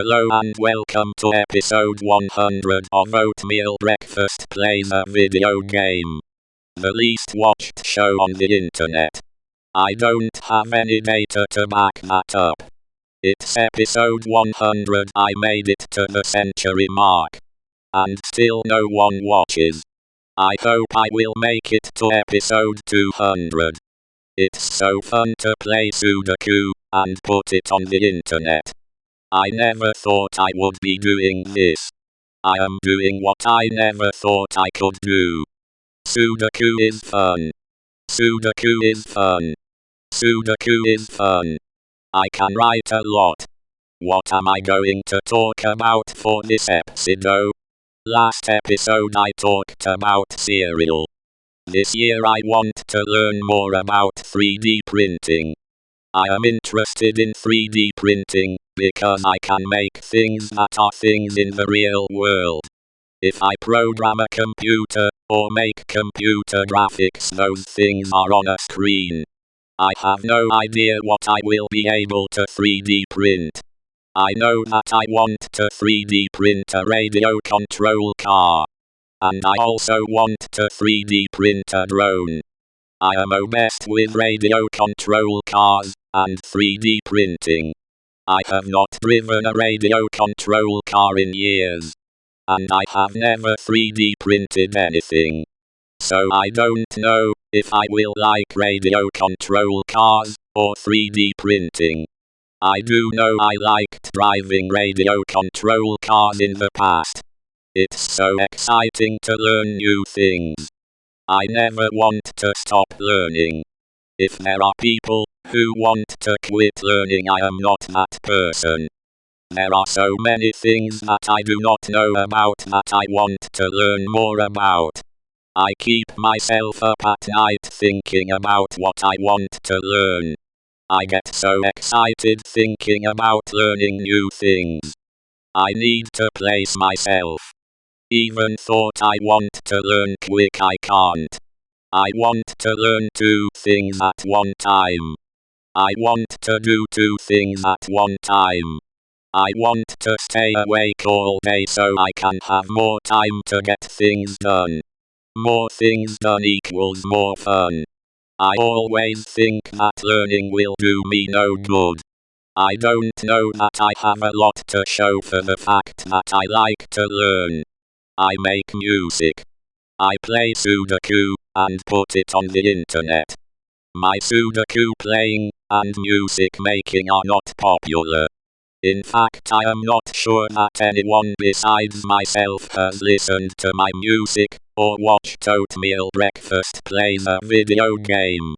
Hello and welcome to episode 100 of Oatmeal Breakfast Plays a Video Game. The least watched show on the internet. I don't have any data to back that up. It's episode 100, I made it to the century mark. And still no one watches. I hope I will make it to episode 200. It's so fun to play ksudoku and put it on the internet. I never thought I would be doing this. I am doing what I never thought I could do. Ksudoku is fun. Ksudoku is fun. Ksudoku is fun. I can write a lot. What am I going to talk about for this episode? Last episode I talked about cereal. This year I want to learn more about 3D printing. I am interested in 3D printing because I can make things that are things in the real world. If I program a computer or make computer graphics, those things are on a screen. I have no idea what I will be able to 3D print. I know that I want to 3D print a radio control car. And I also want to 3D print a drone. I am obsessed with radio control cars and 3D printing. I have not driven a radio control car in years. And I have never 3D printed anything. So I don't know if I will like radio control cars or 3D printing. I do know I liked driving radio control cars in the past. It's so exciting to learn new things. I never want to stop learning. If there are people who want to quit learning, I am not that person. There are so many things that I do not know about that I want to learn more about. I keep myself up at night thinking about what I want to learn. I get so excited thinking about learning new things. I need to place myself. Even thought I want to learn quick, I can't. I want to learn 2 things at one time. I want to do 2 things at one time. I want to stay awake all day so I can have more time to get things done. More things done equals more fun. I always think that learning will do me no good. I don't know that I have a lot to show for the fact that I like to learn. I make music. I play ksudoku and put it on the internet. My ksudoku playing and music making are not popular. In fact, I am not sure that anyone besides myself has listened to my music or watched Oatmeal Breakfast Plays a Video Game.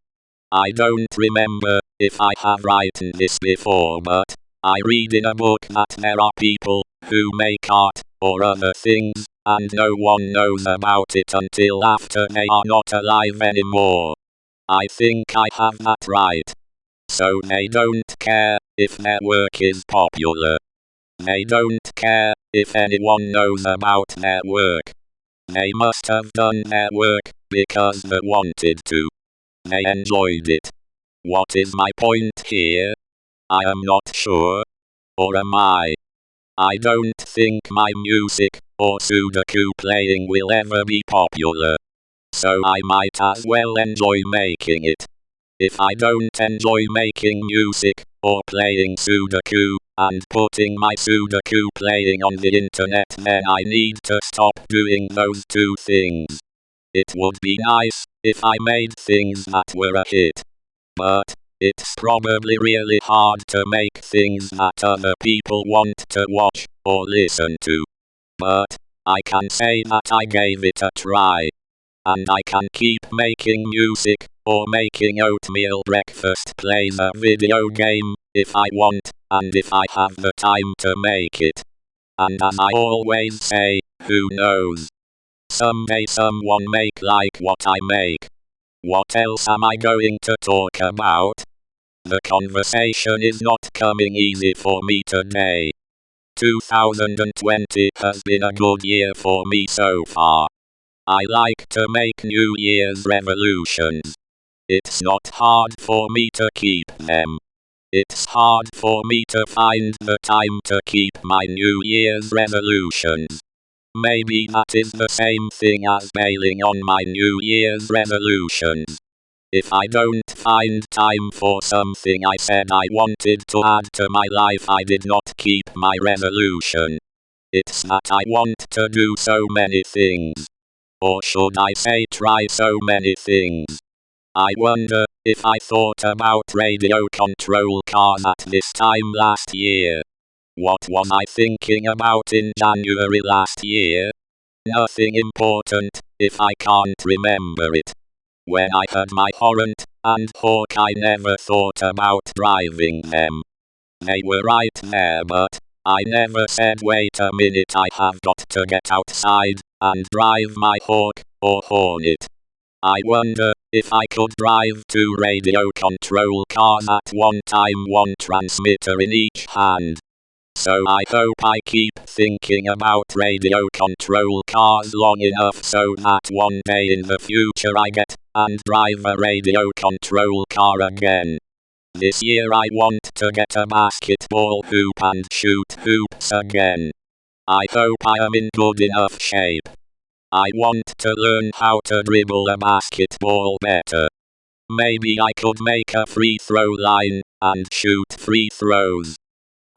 I don't remember if I have written this before, but I read in a book that there are people who make art or other things, and no one knows about it until after they are not alive anymore. I think I have that right. So they don't care if their work is popular. They don't care if anyone knows about their work. They must have done their work because they wanted to. They enjoyed it. What is my point here? I am not sure. Or am I? I don't think my music or ksudoku playing will ever be popular. So I might as well enjoy making it. If I don't enjoy making music or playing ksudoku and putting my ksudoku playing on the internet, then I need to stop doing those 2 things. It would be nice if I made things that were a hit. But it's probably really hard to make things that other people want to watch or listen to. But I can say that I gave it a try. And I can keep making music or making Oatmeal Breakfast Plays a video game if I want, and if I have the time to make it. And as I always say, who knows? Someday someone may like what I make. What else am I going to talk about? The conversation is not coming easy for me today. 2020 has been a good year for me so far. I like to make New Year's resolutions. It's not hard for me to keep them. It's hard for me to find the time to keep my New Year's resolutions. Maybe that is the same thing as bailing on my New Year's resolutions. If I don't find time for something I said I wanted to add to my life, I did not keep my resolution. It's that I want to do so many things. Or should I say try so many things. I wonder if I thought about radio control cars at this time last year. What was I thinking about in January last year? Nothing important, if I can't remember it. When I had my Hornet and Hawk, I never thought about driving them. They were right there, but I never said, wait a minute, I have got to get outside and drive my Hawk or Hornet. I wonder if I could drive 2 radio control cars at one time, one transmitter in each hand. So I hope I keep thinking about radio control cars long enough so that one day in the future I get and drive a radio control car again. This year I want to get a basketball hoop and shoot hoops again. I hope I am in good enough shape. I want to learn how to dribble a basketball better. Maybe I could make a free throw line and shoot free throws.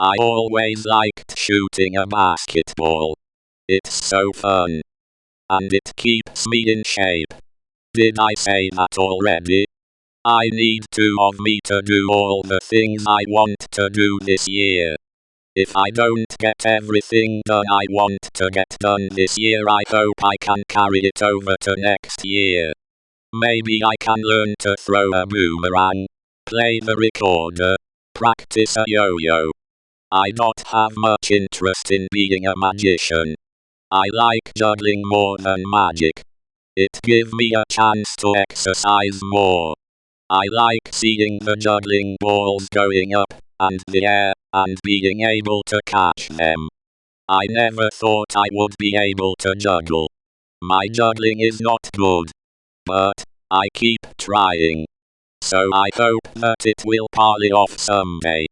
I always liked shooting a basketball. It's so fun. And it keeps me in shape. Did I say that already? I need 2 of me to do all the things I want to do this year. If I don't get everything done I want to get done this year, I hope I can carry it over to next year. Maybe I can learn to throw a boomerang, play the recorder, practice a yo-yo. I don't have much interest in being a magician. I like juggling more than magic. It gives me a chance to exercise more. I like seeing the juggling balls going up and the air and being able to catch them. I never thought I would be able to juggle. My juggling is not good. But I keep trying. So I hope that it will pay off someday.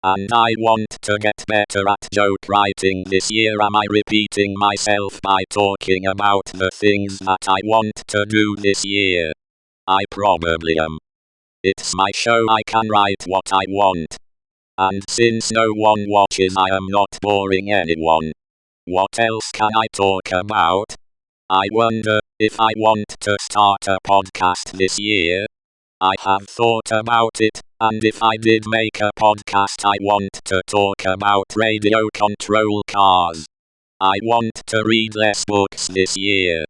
And I want to get better at joke writing this year. Am I repeating myself by talking about the things that I want to do this year? I probably am. It's my show, I can write what I want. And since no one watches, I am not boring anyone. What else can I talk about? I wonder if I want to start a podcast this year. I have thought about it, and if I did make a podcast, I want to talk about radio control cars. I want to read less books this year.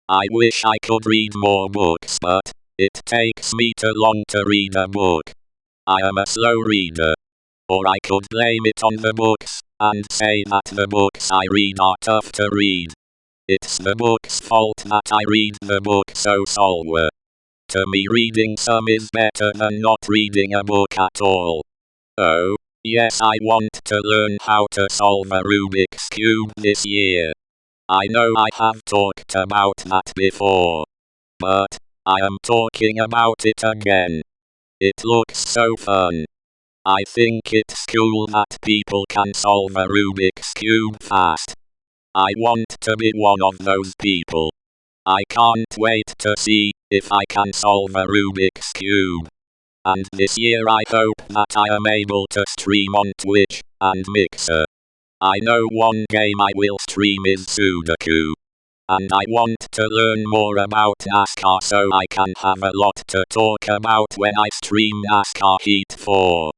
I wish I could read more books, but it takes me too long to read a book. I am a slow reader. Or I could blame it on the books, and say that the books I read are tough to read. It's the book's fault that I read the book so slow. To me, reading some is better than not reading a book at all. Oh, yes, I want to learn how to solve a Rubik's Cube this year. I know I have talked about that before. But I am talking about it again. It looks so fun. I think it's cool that people can solve a Rubik's Cube fast. I want to be one of those people. I can't wait to see if I can solve a Rubik's Cube. And this year I hope that I am able to stream on Twitch and Mixer. I know one game I will stream is ksudoku. And I want to learn more about NASCAR so I can have a lot to talk about when I stream NASCAR Heat 4.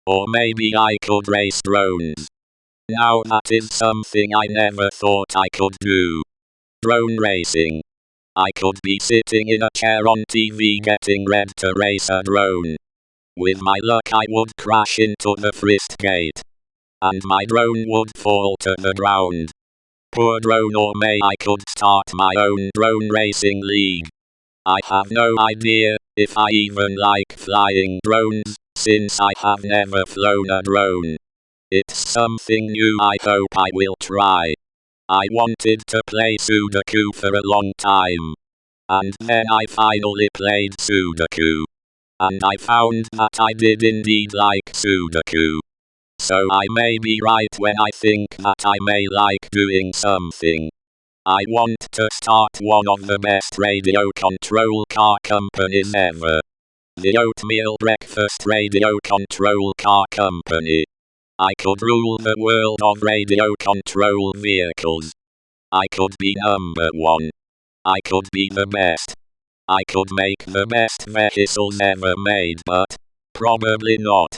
Or maybe I could race drones. Now that is something I never thought I could do. Drone racing. I could be sitting in a chair on TV getting ready to race a drone. With my luck I would crash into the first gate. And my drone would fall to the ground. Poor drone, or may I could start my own drone racing league. I have no idea if I even like flying drones, since I have never flown a drone. It's something new I hope I will try. I wanted to play ksudoku for a long time. And then I finally played ksudoku. and I found that I did indeed like ksudoku. So I may be right when I think that I may like doing something. I want to start one of the best radio control car companies ever. The Oatmeal Breakfast Radio Control Car Company. I could rule the world of radio control vehicles. I could be number one. I could be the best. I could make the best vehicles ever made, but probably not.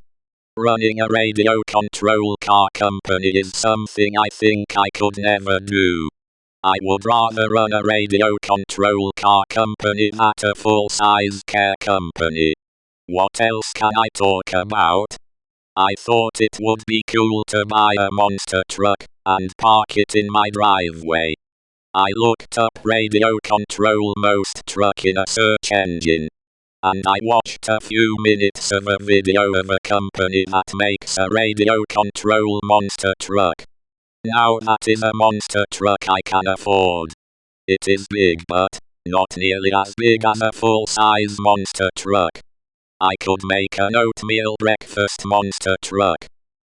Running a radio control car company is something I think I could never do. I would rather run a radio control car company than a full-size car company. What else can I talk about? I thought it would be cool to buy a monster truck and park it in my driveway. I looked up radio control most truck in a search engine, and I watched a few minutes of a video of a company that makes a radio control monster truck. Now that is a monster truck I can afford. It is big, but not nearly as big as a full-size monster truck. I could make an oatmeal breakfast monster truck.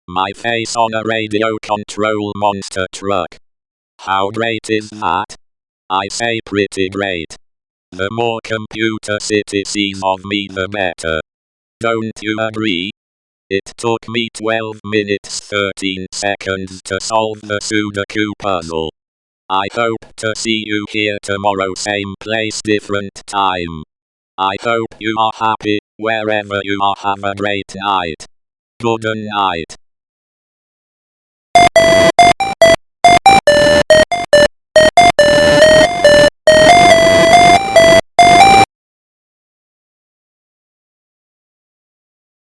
My face on a radio control monster truck. How great is that? I say pretty great. The more Computer City sees of me, the better. Don't you agree? It took me 12 minutes 13 seconds to solve the ksudoku puzzle. I hope to see you here tomorrow, same place, different time. I hope you are happy, wherever you are. Have a great night. Good night.